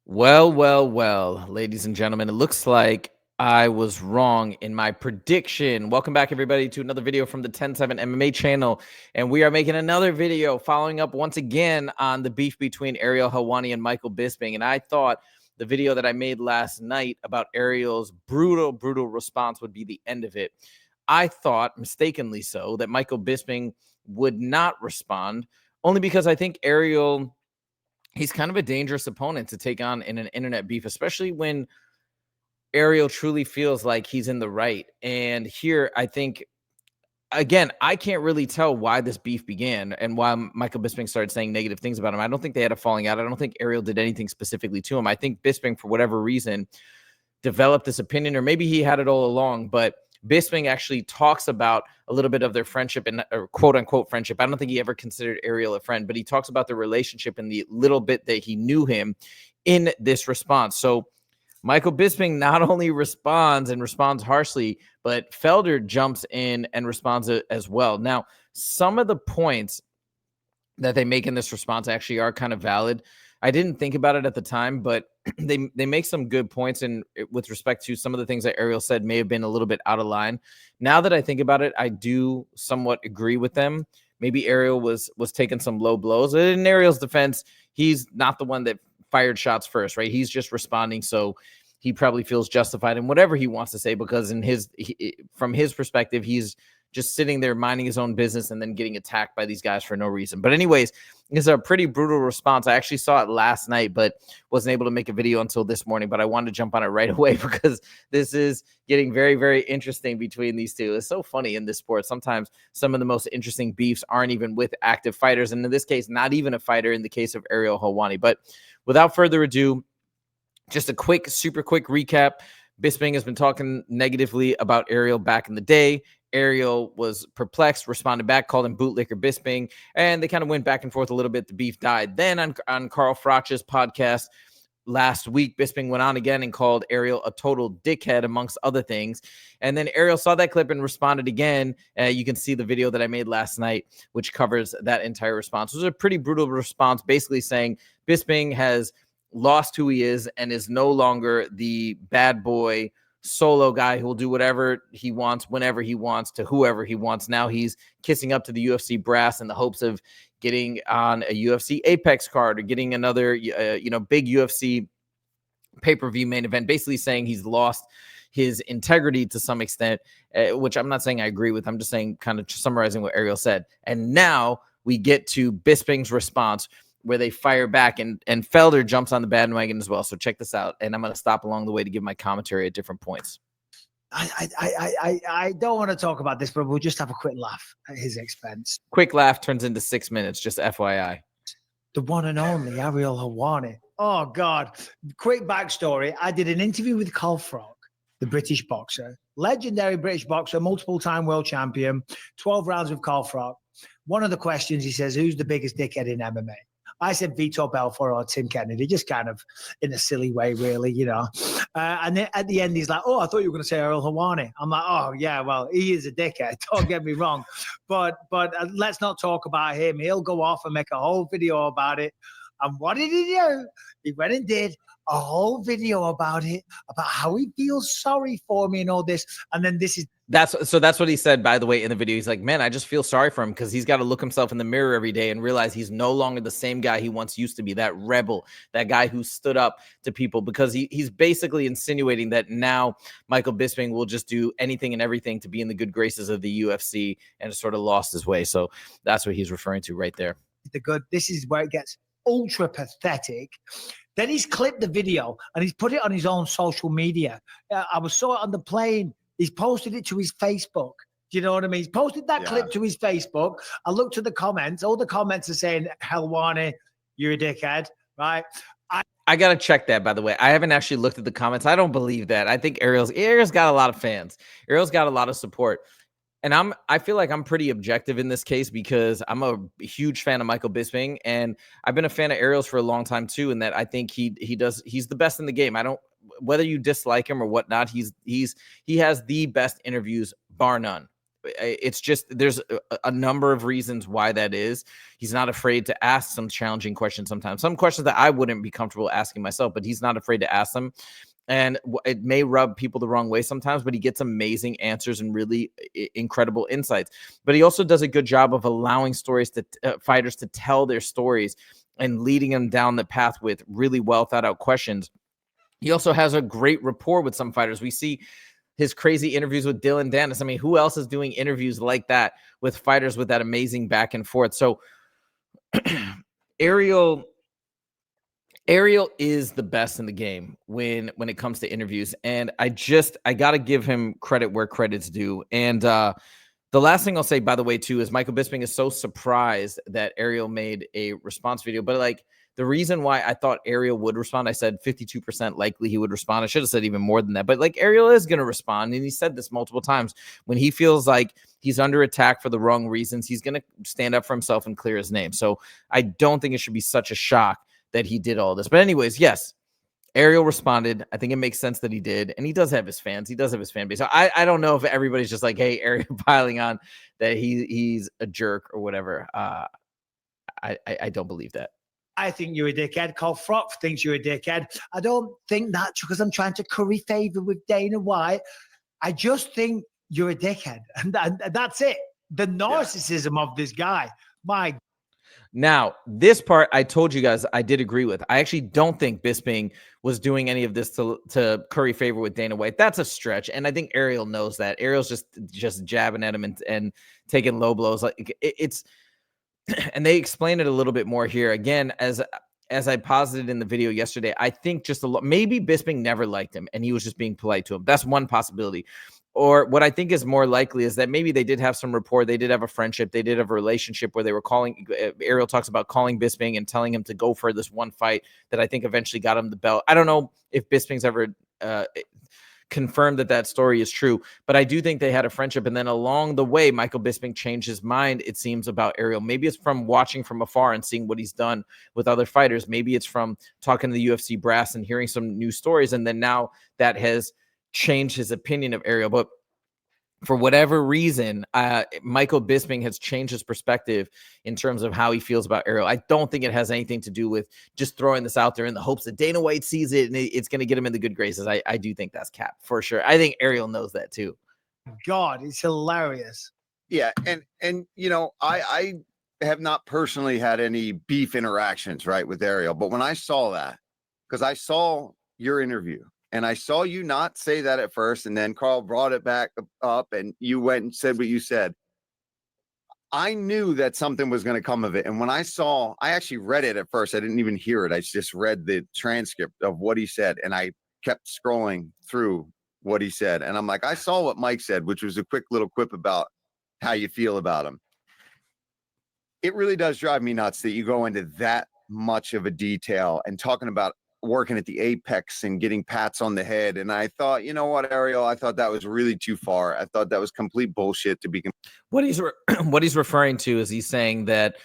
Well, ladies and gentlemen, it looks like I was wrong in my prediction. Welcome back, everybody, to another video from the 10-7 MMA channel. And we are making another video following up once again on the beef between Ariel Helwani and Michael Bisping. And I thought the video that I made last night about Ariel's brutal response would be the end of it. I thought, mistakenly so, that Michael Bisping would not respond, only because I think Ariel, he's kind of a dangerous opponent to take on in an internet beef, especially when Ariel truly feels like he's in the right. And here, I think, again, I can't really tell why this beef began and why Michael Bisping started saying negative things about him. I don't think they had a falling out. I don't think Ariel did anything specifically to him. I think Bisping, for whatever reason, developed this opinion, or maybe he had it all along, but Bisping actually talks about a little bit of their friendship and quote unquote friendship. I don't think he ever considered Ariel a friend, but he talks about the relationship and the little bit that he knew him in this response. So Michael Bisping not only responds and responds harshly, but Felder jumps in and responds as well. Now, some of the points that they make in this response actually are kind of valid. I didn't think about it at the time, but they make some good points. And with respect to some of the things that Ariel said may have been a little bit out of line. Now that I think about it, I do somewhat agree with them. Maybe Ariel was taking some low blows. In Ariel's defense, he's not the one that fired shots first, right? He's just responding. So he probably feels justified in whatever he wants to say, because from his perspective, he's just sitting there minding his own business and then getting attacked by these guys for no reason. But anyways, it's a pretty brutal response. I actually saw it last night, but wasn't able to make a video until this morning. But I wanted to jump on it right away because this is getting very interesting between these two. It's so funny in this sport. Sometimes some of the most interesting beefs aren't even with active fighters. And in this case, not even a fighter in the case of Ariel Helwani. But without further ado, just a super quick recap. Bisping has been talking negatively about Ariel back in the day. Ariel was perplexed, responded back, called him bootlicker Bisping, and they kind of went back and forth a little bit. The beef died. Then on Carl Froch's podcast last week, Bisping went on again and called Ariel a total dickhead, amongst other things. And then Ariel saw that clip and responded again. You can see the video that I made last night, which covers that entire response. It was a pretty brutal response, basically saying Bisping has lost who he is and is no longer the bad boy solo guy who will do whatever he wants, whenever he wants, to whoever he wants. Now he's kissing up to the UFC brass in the hopes of getting on a UFC Apex card or getting another, big UFC pay-per-view main event, basically saying he's lost his integrity to some extent, which I'm not saying I agree with. I'm just saying, kind of summarizing what Ariel said. And now we get to Bisping's response, where they fire back, and Felder jumps on the bandwagon as well. So check this out, and I'm going to stop along the way to give my commentary at different points. I don't want to talk about this, but we'll just have a quick laugh at his expense. Quick laugh turns into 6 minutes, just FYI. The one and only Ariel Helwani. Oh, God. Quick backstory. I did an interview with Carl Froch, the British boxer, legendary British boxer, multiple-time world champion, 12 rounds with Carl Froch. One of the questions, he says, who's the biggest dickhead in MMA? I said Vitor Belfort or Tim Kennedy, just kind of in a silly way, really, And then at the end, he's like, oh, I thought you were going to say Ariel Helwani. I'm like, oh, yeah, well, he is a dickhead. Don't get me wrong. But let's not talk about him. He'll go off and make a whole video about it. And what did he do? He went and did a whole video about it, about how he feels sorry for me and all this. And then that's what he said, by the way, in the video. He's like, man, I just feel sorry for him because he's got to look himself in the mirror every day and realize he's no longer the same guy he once used to be, that rebel, that guy who stood up to people, because he's basically insinuating that now Michael Bisping will just do anything and everything to be in the good graces of the UFC and sort of lost his way. So that's what he's referring to right there. This is where it gets ultra pathetic. Then he's clipped the video and he's put it on his own social media. I saw it on the plane. He's posted it to his Facebook. Do you know what I mean? He's posted that clip to his Facebook. I looked at the comments. All the comments are saying, Helwani, you're a dickhead, right? I got to check that, by the way. I haven't actually looked at the comments. I don't believe that. I think Ariel's got a lot of fans. Ariel's got a lot of support. And I feel like I'm pretty objective in this case because I'm a huge fan of Michael Bisping, and I've been a fan of Ariel's for a long time too. And that I think he's the best in the game. Whether you dislike him or whatnot, he has the best interviews, bar none. it's just there's a number of reasons why that is. He's not afraid to ask some challenging questions sometimes, some questions that I wouldn't be comfortable asking myself, but he's not afraid to ask them. And it may rub people the wrong way sometimes, but he gets amazing answers and really incredible insights. But he also does a good job of allowing fighters to tell their stories and leading them down the path with really well thought out questions. He also has a great rapport with some fighters. We see his crazy interviews with Dylan Dennis. I mean, who else is doing interviews like that with fighters with that amazing back and forth? So Ariel is the best in the game when it comes to interviews. And I got to give him credit where credit's due. And the last thing I'll say, by the way, too, is Michael Bisping is so surprised that Ariel made a response video. But like, the reason why I thought Ariel would respond, I said 52% likely he would respond. I should have said even more than that. But like, Ariel is going to respond. And he said this multiple times. When he feels like he's under attack for the wrong reasons, he's going to stand up for himself and clear his name. So I don't think it should be such a shock that he did all this. But anyways, yes, Ariel responded. I think it makes sense that he did. And he does have his fans. He does have his fan base. So I don't know if everybody's just like, hey, Ariel piling on that he's a jerk or whatever. I don't believe that. I think you're a dickhead. Carl Frock thinks you're a dickhead. I don't think that's because I'm trying to curry favor with Dana White. I just think you're a dickhead. And that's it. The narcissism of this guy. My Now, this part I told you guys I did agree with. I actually don't think Bisping was doing any of this to curry favor with Dana White. That's a stretch. And I think Ariel knows that. Ariel's just jabbing at him and taking low blows. Like it's and they explain it a little bit more here. Again, as I posited in the video yesterday, I think just maybe Bisping never liked him and he was just being polite to him. That's one possibility. Or what I think is more likely is that maybe they did have some rapport. They did have a friendship. They did have a relationship where they were calling. Ariel talks about calling Bisping and telling him to go for this one fight that I think eventually got him the belt. I don't know if Bisping's ever confirmed that story is true, but I do think they had a friendship. And then along the way, Michael Bisping changed his mind, it seems, about Ariel. Maybe it's from watching from afar and seeing what he's done with other fighters. Maybe it's from talking to the UFC brass and hearing some new stories. And then now that has changed his opinion of Ariel. But for whatever reason, Michael Bisping has changed his perspective in terms of how he feels about Ariel. I don't think it has anything to do with just throwing this out there in the hopes that Dana White sees it and it's going to get him in the good graces. I do think that's cap for sure. I think Ariel knows that too. God, it's hilarious. Yeah, and you know, I have not personally had any beef interactions, right, with Ariel, but when I saw that, because I saw your interview, and I saw you not say that at first, and then Carl brought it back up, and you went and said what you said. I knew that something was going to come of it. And when I actually read it at first. I didn't even hear it. I just read the transcript of what he said, and I kept scrolling through what he said. And I'm like, I saw what Mike said, which was a quick little quip about how you feel about him. It really does drive me nuts that you go into that much of a detail and talking about working at the apex and getting pats on the head. And I thought, you know what, Ariel, I thought that was really too far. I thought that was complete bullshit to be. What he's referring to is he's saying that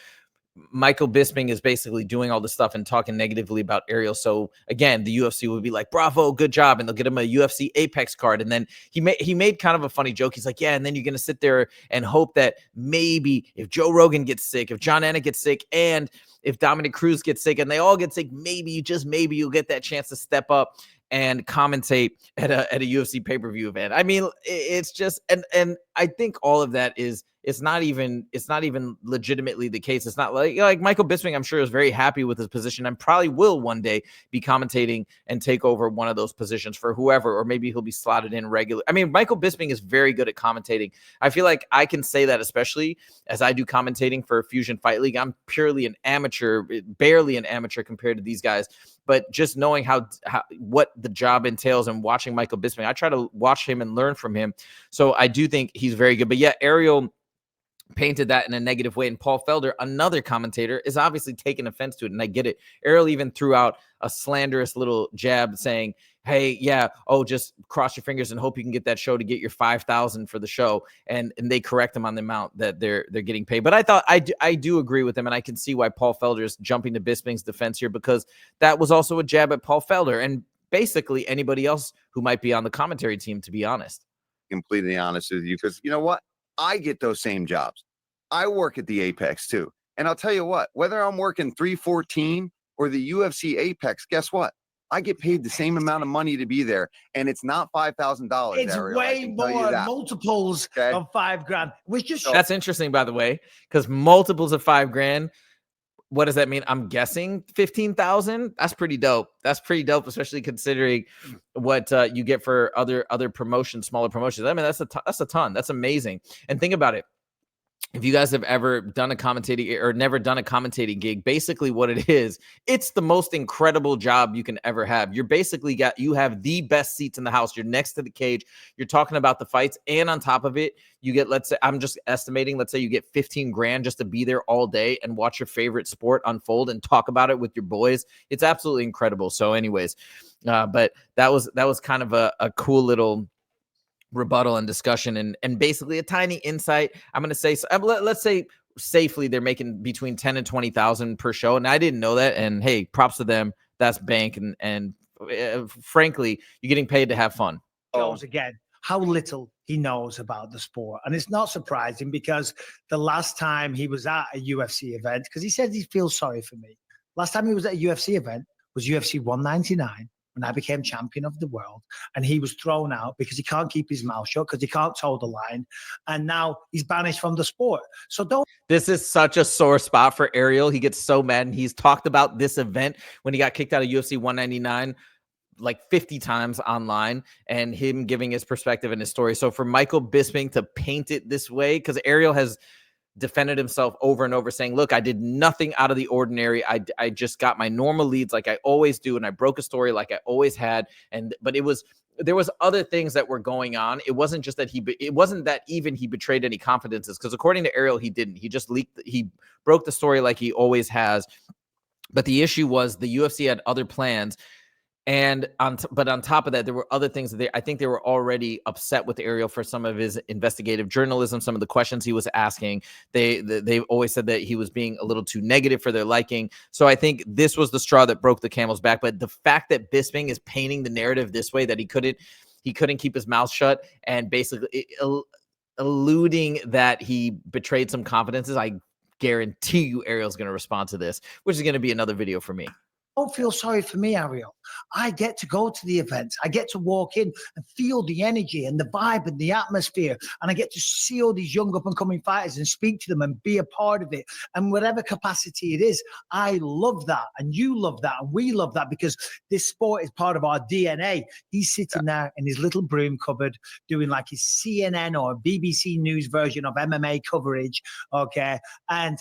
Michael Bisping is basically doing all this stuff and talking negatively about Ariel. So again, the UFC would be like, bravo, good job. And they'll get him a UFC Apex card. And then he made kind of a funny joke. He's like, yeah. And then you're going to sit there and hope that maybe if Joe Rogan gets sick, if John Anik gets sick, and if Dominic Cruz gets sick and they all get sick, maybe you'll get that chance to step up and commentate at a UFC pay-per-view event. I mean, it's just, and I think all of that is, it's not even legitimately the case. It's not like Michael Bisping, I'm sure, is very happy with his position and probably will one day be commentating and take over one of those positions for whoever, or maybe he'll be slotted in regular. I mean, Michael Bisping is very good at commentating. I feel like I can say that, especially as I do commentating for Fusion Fight League. I'm purely an amateur, barely an amateur compared to these guys. But just knowing what the job entails and watching Michael Bisping, I try to watch him and learn from him. So I do think he's very good. But yeah, Ariel painted that in a negative way. And Paul Felder, another commentator, is obviously taking offense to it. And I get it. Ariel even threw out a slanderous little jab saying, hey, yeah, just cross your fingers and hope you can get that show to get your 5,000 for the show. And they correct him on the amount that they're getting paid. But I thought I do agree with him. And I can see why Paul Felder is jumping to Bisping's defense here, because that was also a jab at Paul Felder and basically anybody else who might be on the commentary team, to be honest. Completely honest with you, because you know what? I get those same jobs. I work at the Apex too. And I'll tell you what, whether I'm working 314 or the UFC Apex, guess what? I get paid the same amount of money to be there, and it's not $5,000. It's Ariel, way more, multiples of $5 grand. Which just that's interesting, by the way, because multiples of $5 grand. What does that mean? I'm guessing 15,000. That's pretty dope. That's pretty dope, especially considering what you get for other promotions, smaller promotions. I mean, that's a ton. That's amazing. And think about it. If you guys have ever done a commentating or never done a commentating gig, basically what it is, it's the most incredible job you can ever have. You're basically you have the best seats in the house. You're next to the cage. You're talking about the fights. And on top of it, you get, let's say, I'm just estimating, let's say you get 15 grand just to be there all day and watch your favorite sport unfold and talk about it with your boys. It's absolutely incredible. So anyways, but that was kind of a cool little rebuttal and discussion and basically a tiny insight. I'm going to say, let's say safely they're making between 10 and 20,000 per show. And I didn't know that. And hey, props to them. That's bank. And frankly, you're getting paid to have fun. Shows again how little he knows about the sport. And it's not surprising because the last time he was at a UFC event, because he said he feels sorry for me. Last time he was at a UFC event was UFC 199. When I became champion of the world, and he was thrown out because he can't keep his mouth shut, because he can't toe the line, and now he's banished from the sport. So don't. This is such a sore spot for Ariel. He gets so mad, and he's talked about this event when he got kicked out of UFC 199 like 50 times online, and him giving his perspective and his story. So for Michael Bisping to paint it this way, because Ariel has defended himself over and over saying, look, I did nothing out of the ordinary. I just got my normal leads like I always do. And I broke a story like I always had. But there was other things that were going on. It wasn't just that it wasn't that even he betrayed any confidences, because according to Ariel, he didn't. He just he broke the story like he always has. But the issue was the UFC had other plans. But on top of that, there were other things that I think they were already upset with Ariel for some of his investigative journalism, some of the questions he was asking. They've always said that he was being a little too negative for their liking. So I think this was the straw that broke the camel's back. But the fact that Bisping is painting the narrative this way, that he couldn't keep his mouth shut, and basically alluding that he betrayed some confidences, I guarantee you Ariel's going to respond to this, which is going to be another video for me. Don't feel sorry for me, Ariel. I get to go to the events. I get to walk in and feel the energy and the vibe and the atmosphere. And I get to see all these young up-and-coming fighters and speak to them and be a part of it. And whatever capacity it is, I love that. And you love that. And we love that, because this sport is part of our DNA. He's sitting there in his little broom cupboard doing like his CNN or BBC News version of MMA coverage. Okay. And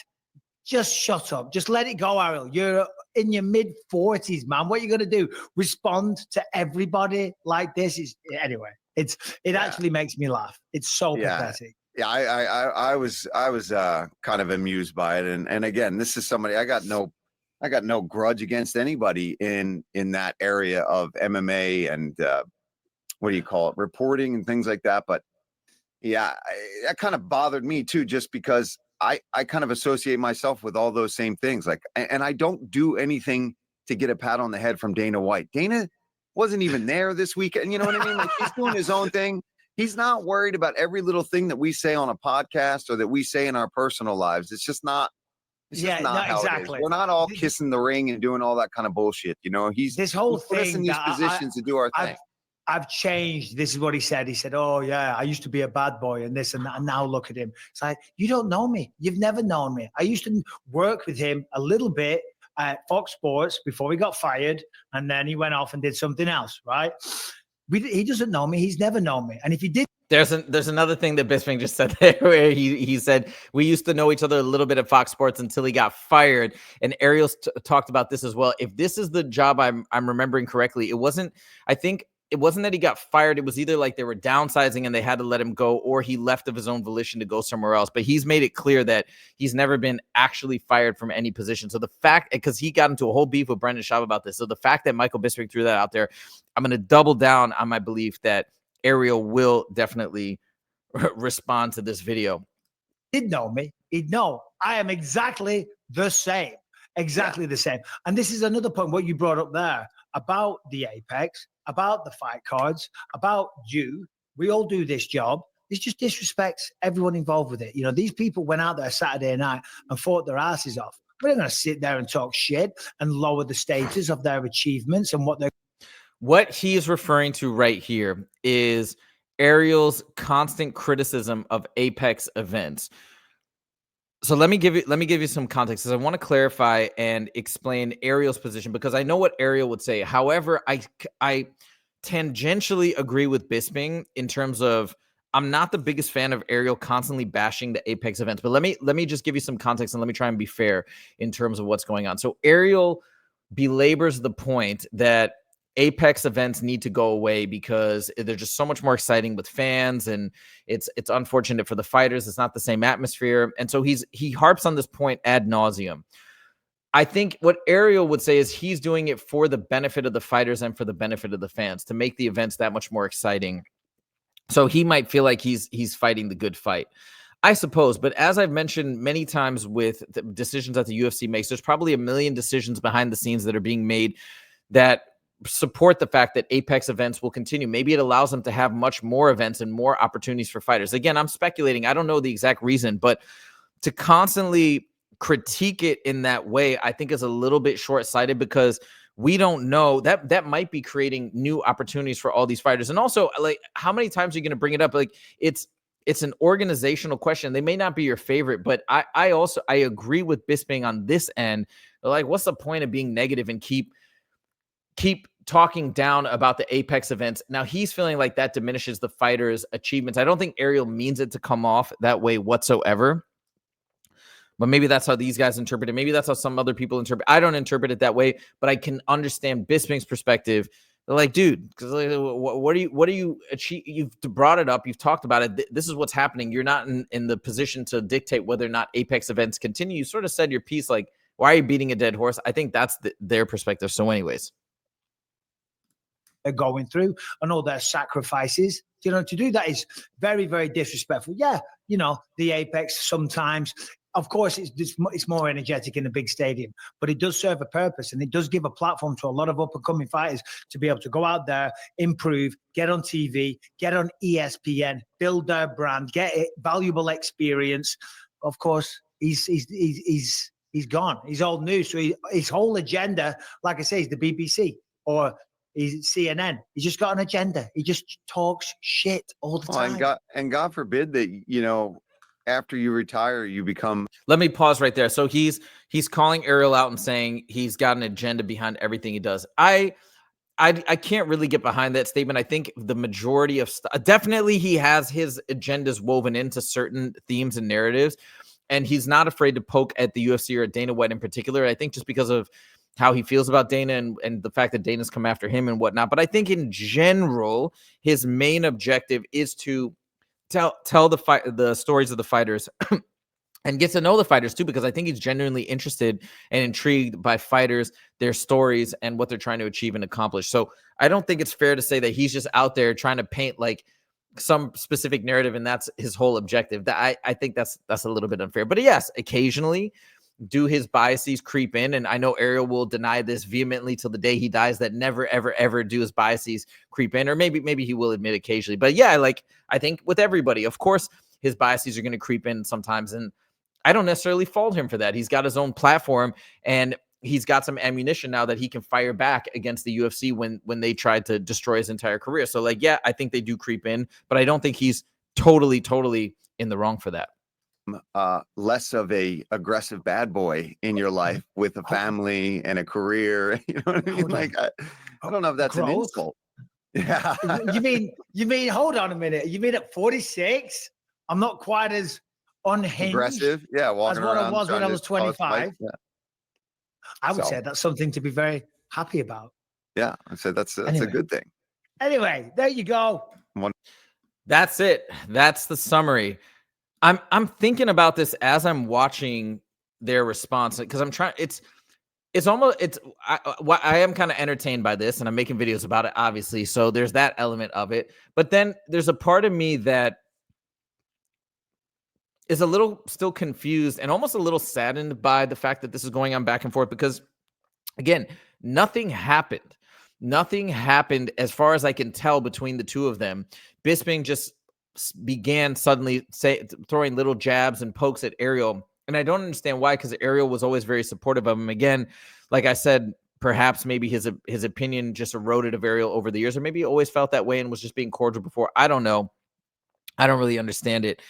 just shut up. Just let it go, Ariel. You're in your mid-40s, man. What are you going to do? Respond to everybody like this? Anyway, it actually makes me laugh. It's so pathetic. Yeah, I was kind of amused by it. And again, this is somebody I got no grudge against anybody in that area of MMA and what do you call it? Reporting and things like that. But yeah, that kind of bothered me too, just because I kind of associate myself with all those same things. Like, and I don't do anything to get a pat on the head from Dana White. Dana wasn't even there this weekend. You know what I mean? Like, he's doing his own thing. He's not worried about every little thing that we say on a podcast or that we say in our personal lives. It's just not. It's just not how exactly. It is. We're not all kissing the ring and doing all that kind of bullshit. You know, this whole put us in these positions to do our thing. I've changed. This is what he said. He said, oh, yeah, I used to be a bad boy and this and that. And now look at him. It's like, you don't know me. You've never known me. I used to work with him a little bit at Fox Sports before he got fired. And then he went off and did something else, right? He doesn't know me. He's never known me. And if he did. There's another thing that Bisping just said there, where he said, we used to know each other a little bit at Fox Sports until he got fired. And Ariel talked about this as well. If this is the job I'm remembering correctly, it wasn't that he got fired. It was either like they were downsizing and they had to let him go, or he left of his own volition to go somewhere else. But he's made it clear that he's never been actually fired from any position. So the fact, because he got into a whole beef with Brendan Schaub about this. So the fact that Michael Bisping threw that out there, I'm going to double down on my belief that Ariel will definitely respond to this video. He'd know me. He'd know I am exactly the same. Exactly the same. And this is another point, what you brought up there about the Apex, about the fight cards, about you. We all do this job. It just disrespects everyone involved with it. You know, these people went out there Saturday night and fought their asses off. We're not going to sit there and talk shit and lower the status of their achievements and what they're. What he is referring to right here is Ariel's constant criticism of Apex events. So let me give you some context, because I want to clarify and explain Ariel's position, because I know what Ariel would say. However, I tangentially agree with Bisping in terms of, I'm not the biggest fan of Ariel constantly bashing the Apex events. But let me just give you some context, and let me try and be fair in terms of what's going on. So Ariel belabors the point that Apex events need to go away because they're just so much more exciting with fans, and it's unfortunate for the fighters. It's not the same atmosphere. And so he harps on this point ad nauseum. I think what Ariel would say is he's doing it for the benefit of the fighters and for the benefit of the fans, to make the events that much more exciting. So he might feel like he's fighting the good fight, I suppose. But as I've mentioned many times with the decisions that the UFC makes, there's probably a million decisions behind the scenes that are being made that support the fact that Apex events will continue. Maybe it allows them to have much more events and more opportunities for fighters. Again, I'm speculating. I don't know the exact reason, but to constantly critique it in that way, I think is a little bit short-sighted, because we don't know that might be creating new opportunities for all these fighters. And also, like, how many times are you going to bring it up? Like, it's an organizational question. They may not be your favorite, but I agree with Bisping on this end. Like, what's the point of being negative and keep talking down about the Apex events? Now he's feeling like that diminishes the fighters' achievements. I don't think Ariel means it to come off that way whatsoever, but maybe that's how these guys interpret it. Maybe that's how some other people interpret. I don't interpret it that way, but I can understand Bisping's perspective. They're like, dude, because what do you achieve? You've brought it up. You've talked about it. This is what's happening. You're not in the position to dictate whether or not Apex events continue. You sort of said your piece. Like, why are you beating a dead horse? I think that's their perspective. So anyways, they're going through and all their sacrifices. You know, to do that is very, very disrespectful. Yeah, you know, the Apex sometimes, of course, it's more energetic in a big stadium, but it does serve a purpose, and it does give a platform to a lot of up-and-coming fighters to be able to go out there, improve, get on TV, get on ESPN, build their brand, get valuable experience. Of course, he's gone. He's old news. So his whole agenda, like I say, is the BBC or he's CNN. He's just got an agenda. He just talks shit all the time. And God forbid that, you know, after you retire, you become. Let me pause right there. So he's calling Ariel out and saying he's got an agenda behind everything he does. I can't really get behind that statement. I think the majority of definitely he has his agendas woven into certain themes and narratives, and he's not afraid to poke at the UFC or at Dana White in particular. I think just because of how he feels about Dana and the fact that Dana's come after him and whatnot. But I think in general, his main objective is to tell the stories of the fighters and get to know the fighters too, because I think he's genuinely interested and intrigued by fighters, their stories, and what they're trying to achieve and accomplish. So I don't think it's fair to say that he's just out there trying to paint like some specific narrative and that's his whole objective. That I think that's a little bit unfair. But yes, occasionally do his biases creep in? And I know Ariel will deny this vehemently till the day he dies, that never, ever, ever do his biases creep in. Or maybe he will admit occasionally. But yeah, like I think with everybody, of course, his biases are going to creep in sometimes. And I don't necessarily fault him for that. He's got his own platform and he's got some ammunition now that he can fire back against the UFC when they tried to destroy his entire career. So like, yeah, I think they do creep in, but I don't think he's totally in the wrong for that. Less of a aggressive bad boy in your life with a family and a career. You know what I mean? Like, I don't know if that's an insult. Yeah. You mean, hold on a minute. You mean at 46, I'm not quite as unhinged aggressive, yeah, as what I was when I was 25. Yeah. I would say that's something to be very happy about. Yeah, I said that's a good thing. Anyway, there you go. That's it. That's the summary. I'm thinking about this as I'm watching their response, because I'm trying. I am kind of entertained by this, and I'm making videos about it, obviously. So there's that element of it. But then there's a part of me that is a little still confused and almost a little saddened by the fact that this is going on back and forth, because again, nothing happened. Nothing happened as far as I can tell between the two of them. Bisping just began suddenly throwing little jabs and pokes at Ariel. And I don't understand why, because Ariel was always very supportive of him. Again, like I said, perhaps maybe his opinion just eroded of Ariel over the years, or maybe he always felt that way and was just being cordial before. I don't know. I don't really understand it.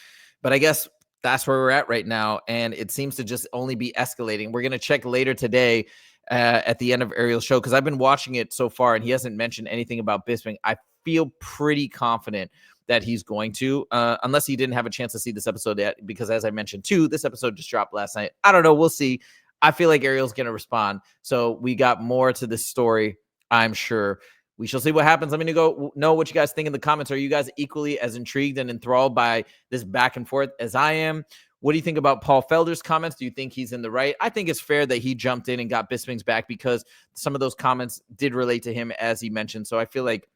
But I guess that's where we're at right now. And it seems to just only be escalating. We're going to check later today at the end of Ariel's show, because I've been watching it so far and he hasn't mentioned anything about Bisping. I feel pretty confident that he's going to, unless he didn't have a chance to see this episode yet, because as I mentioned too, this episode just dropped last night. I don't know. We'll see. I feel like Ariel's going to respond. So we got more to this story, I'm sure. We shall see what happens. Let me know what you guys think in the comments. Are you guys equally as intrigued and enthralled by this back and forth as I am? What do you think about Paul Felder's comments? Do you think he's in the right? I think it's fair that he jumped in and got Bisping's back, because some of those comments did relate to him, as he mentioned. So I feel like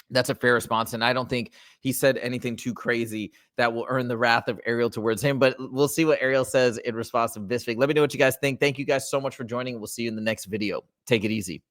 that's a fair response. And I don't think he said anything too crazy that will earn the wrath of Ariel towards him. But we'll see what Ariel says in response to Bisping. Let me know what you guys think. Thank you guys so much for joining. We'll see you in the next video. Take it easy.